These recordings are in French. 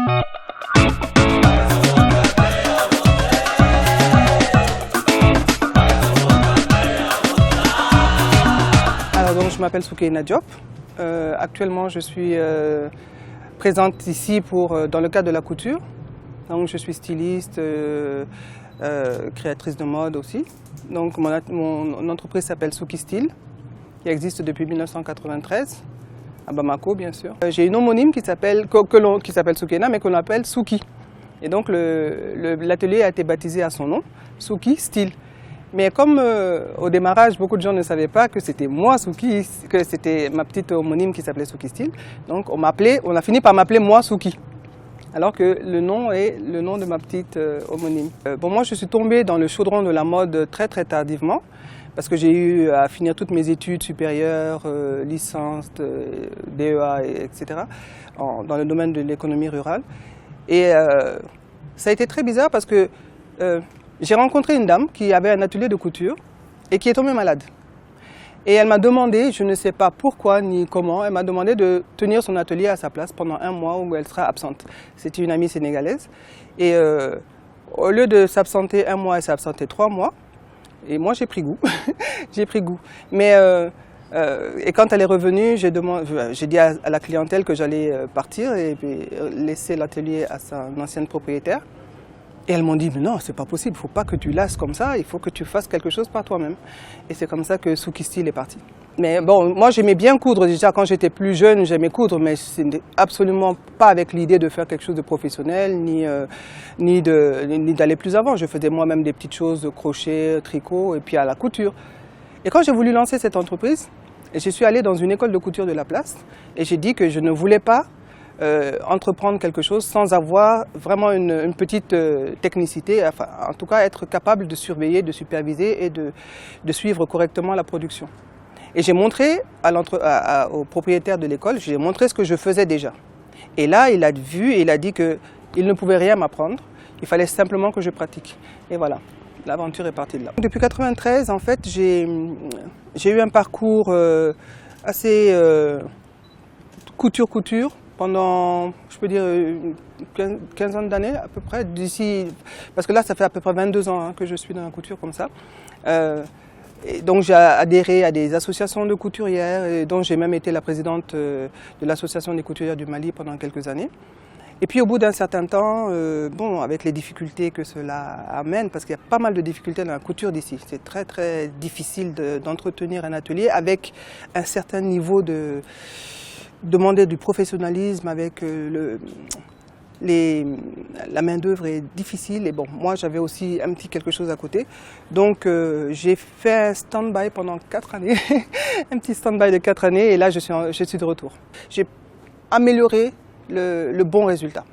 Alors, donc, je m'appelle Soukeina Diop. Actuellement, je suis présente ici dans le cadre de la couture. Donc, je suis styliste, créatrice de mode aussi. Donc, mon entreprise s'appelle Souki Style, qui existe depuis 1993, à Bamako, bien sûr. J'ai une homonyme qui s'appelle Soukeina, mais qu'on appelle Souki. Et donc, l'atelier a été baptisé à son nom, Souki Style. Mais comme au démarrage, beaucoup de gens ne savaient pas que c'était moi, Souki, que c'était ma petite homonyme qui s'appelait Souki Style, donc on a fini par m'appeler moi Souki. Alors que le nom est le nom de ma petite homonyme. Moi, je suis tombée dans le chaudron de la mode très très tardivement, parce que j'ai eu à finir toutes mes études supérieures, licence, DEA, etc., dans le domaine de l'économie rurale. Et ça a été très bizarre parce que j'ai rencontré une dame qui avait un atelier de couture et qui est tombée malade. Et elle m'a demandé, je ne sais pas pourquoi ni comment, elle m'a demandé de tenir son atelier à sa place pendant un mois où elle sera absente. C'était une amie sénégalaise. Et au lieu de s'absenter un mois, elle s'est absentée 3 mois. Et moi, j'ai pris goût. J'ai pris goût. Mais et quand elle est revenue, j'ai dit à la clientèle que j'allais partir et puis laisser l'atelier à son ancienne propriétaire. Et elles m'ont dit, mais non, c'est pas possible, il ne faut pas que tu lasses comme ça, il faut que tu fasses quelque chose par toi-même. Et c'est comme ça que Souki Style est parti. Mais bon, moi j'aimais bien coudre, déjà quand j'étais plus jeune, j'aimais coudre, mais ce n'est absolument pas avec l'idée de faire quelque chose de professionnel, ni d'aller plus avant. Je faisais moi-même des petites choses de crochet, tricot, et puis à la couture. Et quand j'ai voulu lancer cette entreprise, je suis allée dans une école de couture de la place, et j'ai dit que je ne voulais pas entreprendre quelque chose sans avoir vraiment une petite technicité, enfin, en tout cas être capable de surveiller, de superviser et de suivre correctement la production. Et j'ai montré au propriétaire de l'école, j'ai montré ce que je faisais déjà. Et là, il a vu et il a dit qu'il ne pouvait rien m'apprendre, il fallait simplement que je pratique. Et voilà, l'aventure est partie de là. Depuis 1993, en fait, j'ai eu un parcours assez couture. Pendant, je peux dire, une quinzaine d'années à peu près, parce que là, ça fait à peu près 22 ans que je suis dans la couture comme ça. Et donc j'ai adhéré à des associations de couturières, et dont j'ai même été la présidente de l'association des couturières du Mali pendant quelques années. Et puis au bout d'un certain temps, avec les difficultés que cela amène, parce qu'il y a pas mal de difficultés dans la couture d'ici, c'est très très difficile d'entretenir un atelier avec un certain niveau de demander du professionnalisme avec la main-d'œuvre est difficile. Et bon, moi j'avais aussi un petit quelque chose à côté. Donc j'ai fait un stand-by pendant 4 années, un petit stand-by de 4 années, et là je suis de retour. J'ai amélioré le bon résultat.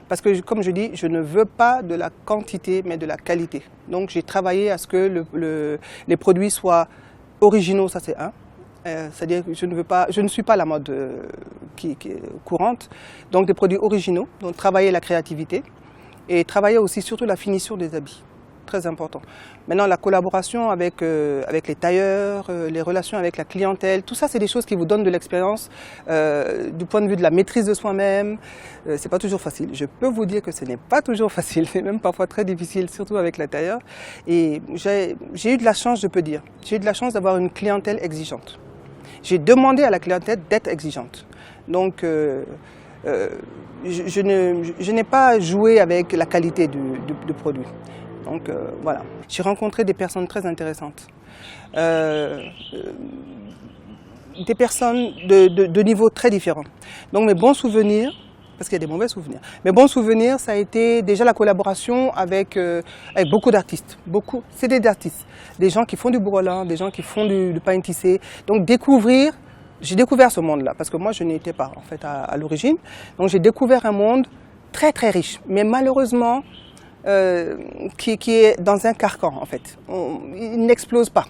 Parce que, comme je dis, je ne veux pas de la quantité, mais de la qualité. Donc j'ai travaillé à ce que les produits soient originaux, ça c'est un. C'est-à-dire que je ne suis pas la mode qui est courante, donc des produits originaux, donc travailler la créativité et travailler aussi surtout la finition des habits, très important. Maintenant la collaboration avec les tailleurs, les relations avec la clientèle, tout ça c'est des choses qui vous donnent de l'expérience du point de vue de la maîtrise de soi-même. C'est pas toujours facile, je peux vous dire que ce n'est pas toujours facile, c'est même parfois très difficile, surtout avec les tailleurs. Et j'ai eu de la chance, je peux dire, j'ai eu de la chance d'avoir une clientèle exigeante. J'ai demandé à la clientèle d'être exigeante. Donc, je n'ai pas joué avec la qualité du produit. Donc, voilà. J'ai rencontré des personnes très intéressantes. Des personnes de niveaux très différents. Donc, mes bons souvenirs, parce qu'il y a des mauvais souvenirs. Mes bons souvenirs, ça a été déjà la collaboration avec beaucoup d'artistes. C'est des artistes. Des gens qui font du bourrelant, des gens qui font du pain tissé. Donc j'ai découvert ce monde-là, parce que moi je n'y étais pas en fait à l'origine. Donc j'ai découvert un monde très très riche, mais malheureusement qui est dans un carcan en fait. Il n'explose pas.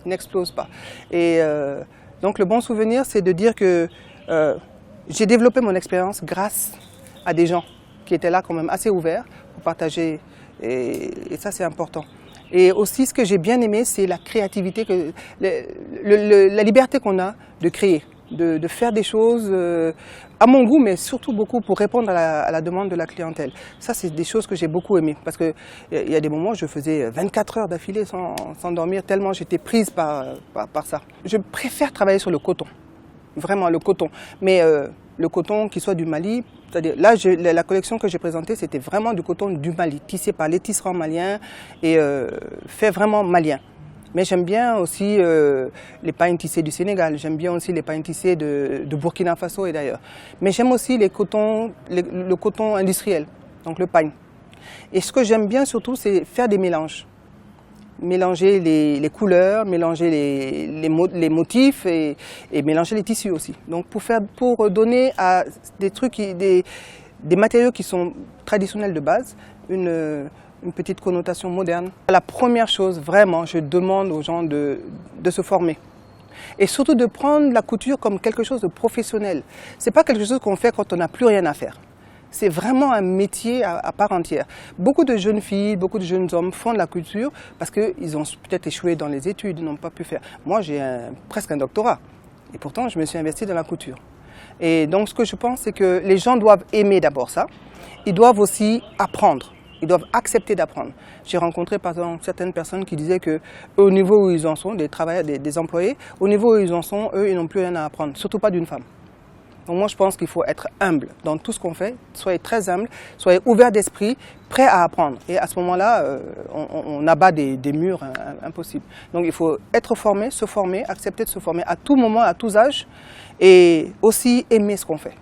Il n'explose pas. Et donc le bon souvenir, c'est de dire que j'ai développé mon expérience grâce à des gens qui étaient là quand même assez ouverts pour partager, et ça c'est important. Et aussi ce que j'ai bien aimé, c'est la créativité, la liberté qu'on a de créer. de faire des choses à mon goût, mais surtout beaucoup pour répondre à la demande de la clientèle. Ça, c'est des choses que j'ai beaucoup aimées, parce qu'il y a des moments où je faisais 24 heures d'affilée sans dormir, tellement j'étais prise par ça. Je préfère travailler sur le coton, vraiment le coton, mais le coton qui soit du Mali, c'est-à-dire là, la collection que j'ai présentée, c'était vraiment du coton du Mali, tissé par les tisserands maliens et fait vraiment malien. Mais j'aime bien aussi les pagnes tissées du Sénégal, j'aime bien aussi les pagnes tissées de Burkina Faso et d'ailleurs. Mais j'aime aussi le coton industriel, donc le pagne. Et ce que j'aime bien surtout, c'est faire des mélanges. Mélanger les couleurs, mélanger les motifs et mélanger les tissus aussi. Donc pour donner à des trucs, des matériaux qui sont traditionnels de base, une petite connotation moderne. La première chose, vraiment, je demande aux gens de se former. Et surtout de prendre la couture comme quelque chose de professionnel. Ce n'est pas quelque chose qu'on fait quand on n'a plus rien à faire. C'est vraiment un métier à part entière. Beaucoup de jeunes filles, beaucoup de jeunes hommes font de la couture parce qu'ils ont peut-être échoué dans les études, ils n'ont pas pu faire. Moi, j'ai presque un doctorat. Et pourtant, je me suis investie dans la couture. Et donc, ce que je pense, c'est que les gens doivent aimer d'abord ça. Ils doivent aussi apprendre. Ils doivent accepter d'apprendre. J'ai rencontré par exemple certaines personnes qui disaient qu'au niveau où ils en sont, des travailleurs, des employés, au niveau où ils en sont, eux, ils n'ont plus rien à apprendre, surtout pas d'une femme. Donc moi, je pense qu'il faut être humble dans tout ce qu'on fait. Soyez très humble, soyez ouverts d'esprit, prêts à apprendre. Et à ce moment-là, on abat des murs impossibles. Donc il faut être formé, se former, accepter de se former à tout moment, à tous âges, et aussi aimer ce qu'on fait.